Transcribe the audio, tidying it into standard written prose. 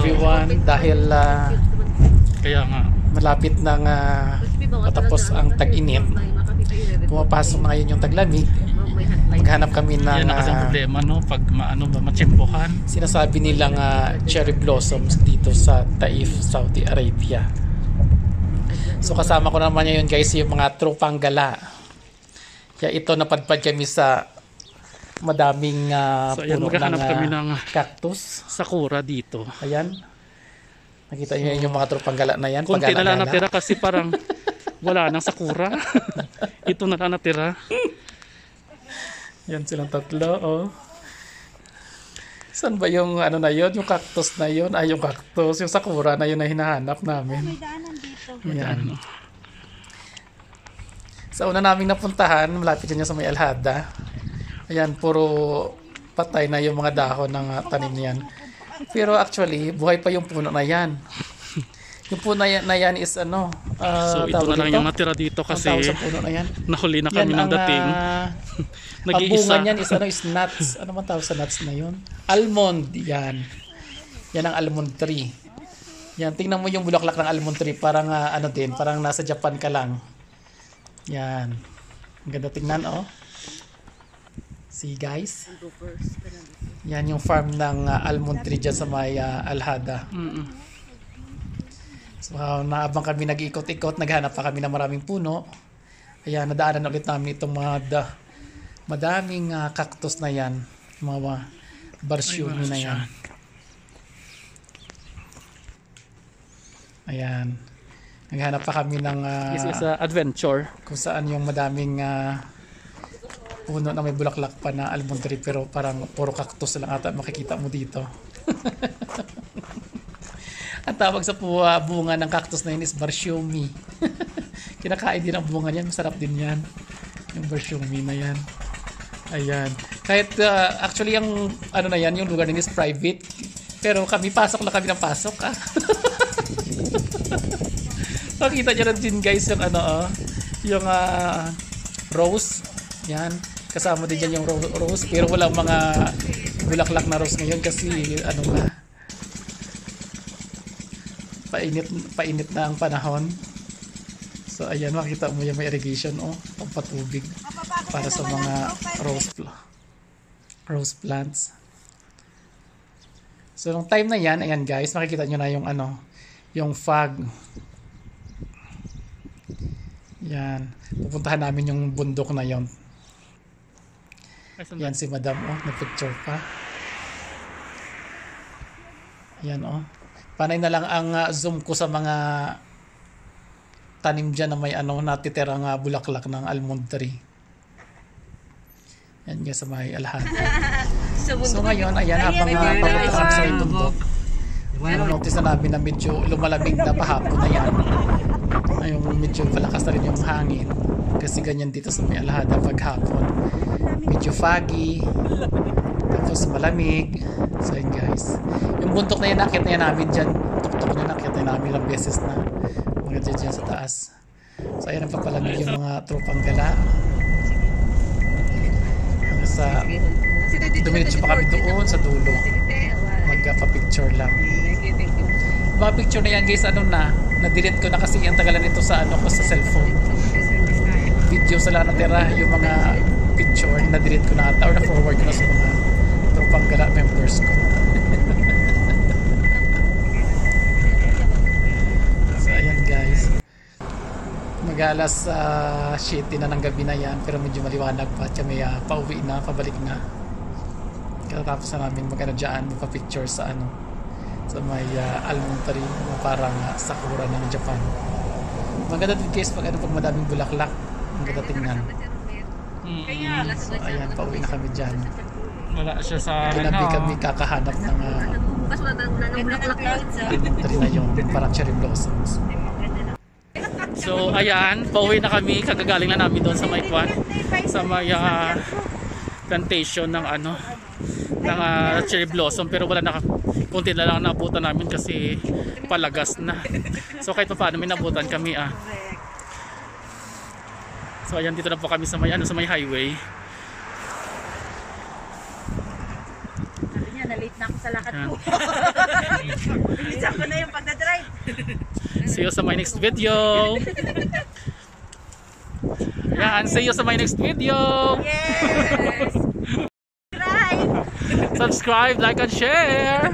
everyone dahil Kaya nga. malapit nang patapos ang tag-init. Pumapasok na ngayon yung taglamig. Maghanap kami ng Yan na kasi ang problema, no? Pag matsimpohan. sinasabi nilang cherry blossoms dito sa Taif, Saudi Arabia. So kasama ko naman ngayon guys yung mga tropang gala. Kaya ito napadpad kami sa madaming So ayan, puno maghahanap kami ng cactus. sakura dito. Ayan. Nakita niyo yung mga tropang gala na yan. Kunti na lang Pagala-gala. natira kasi parang wala nang sakura. Ito na lang natira. Yan silang tatlo, oh. Saan ba yung ano na yon, yung cactus na yon? Ay, yung cactus, yung sakura na yun na hinahanap namin. May daanan dito. Yan. Sa una naming napuntahan, malapit yan sa may Alhada. Ayan, puro patay na yung mga dahon ng tanim niyan. Pero actually, buhay pa yung puno na yan. Yung puno na yan is ano, So ito tawag na lang dito? yung natira dito Ang kasi tawag sa puno na yan. nahuli na kami ng dating. Ang bunga Nag-iisa. niyan is ano, is nuts. Ano man tawag sa nuts na yun? Almond, yan. Yan ang almond tree. Yan, tingnan mo yung bulaklak ng almond tree. Parang ano din, parang nasa Japan ka lang. Yan. Ang ganda tingnan, oh. See guys? Yan yung farm ng almond tree dyan sa may Alhada. So naabang kami nag-ikot-ikot, naghanap pa kami ng maraming puno. Ayan, nadaanan ulit namin itong mga madaming cactus na yan. Mga barsumi na yan. Ayan. Naghanap pa kami ng This is a adventure. kung saan yung madaming puno na may bulaklak pa na almond tree, pero parang puro cactus lang ata makikita mo dito. Ang tawag sa bunga ng cactus na yun is barsumi. Kinakain din ang bunga niyan, masarap din yan. Yung barsumi na yan. Ayan. Kahit actually yung ano na yan, yung lugar din is private. Pero kami, pasok lang kami ng pasok. Makita nyo na din guys yung ano, yung rose. Yan. Kasama din dyan yung rose. Pero walang mga bulaklak na rose ngayon kasi ano na, painit na ang panahon. So ayan, makita mo yung may irrigation, oh, pampatubig para sa mga rose plants. So nung time na yan, ayan guys, makikita nyo na yung ano, yung fog. Yan. Pupuntahan namin yung bundok na yon. Yan si Madam, oh, nag-picture pa. Yan, oh. Panay na lang ang zoom ko sa mga tanim dyan na may ano, natitirang bulaklak ng almond tree. Yan nga sa may Alhada. So ngayon, ayan, habang papunta kami sa bundok, notice na namin na medyo lumalamig na pahapon na yan. Ayun, medyo palakas na rin yung hangin. Kasi ganyan dito sa may Alhada paghapon. Medyo foggy. Tapos malamig. So yun guys. Yung bundok na yan, nakit na yan namin dyan. Tuktok na nakit na namin ilang beses na. Mga dyan sa taas. So ayan, nagpapalamig yung mga tropang gala. Hanggang sa dumiretso pa kami doon sa dulo. Magpa-picture lang. Mga picture na yan guys, ano na-delete ko na kasi ang tagalan nito sa ano ko sa cellphone. Video sa lang natira, yung mga picture na-delete ko na ata or na-forward ko na sa mga tropang gala members ko. So ayan guys, mag-alas 7 na ng gabi na yan, pero medyo maliwanag pa at kami pauwi na, pabalik na. Katapos na namin magano dyan, magpa-picture sa ano, sa may almond tree na parang sakura ng Japan. Maganda din guys pag madaming bulaklak, ang ganda tingnan. So ayan, pauwi na kami dyan. Wala siya sa Kinabi kami kakahanap ng almond tree na yun, parang cherry blossoms. So ayan, pauwi na kami. Kagagaling na namin doon sa may kwan, sa may plantation ng ano, ng cherry blossom, pero wala na, kunti na lang nabutan namin kasi palagas na. So kahit pa paano may nabutan kami So ayan, dito na po kami sa may ano, sa may highway. Sabi niya, na-late na ako sa lakad ko. Bilisan ko na yung pagdadrive. See you sa my next video. Yan, see you sa my next video. Yes! Right! Subscribe, like, and share.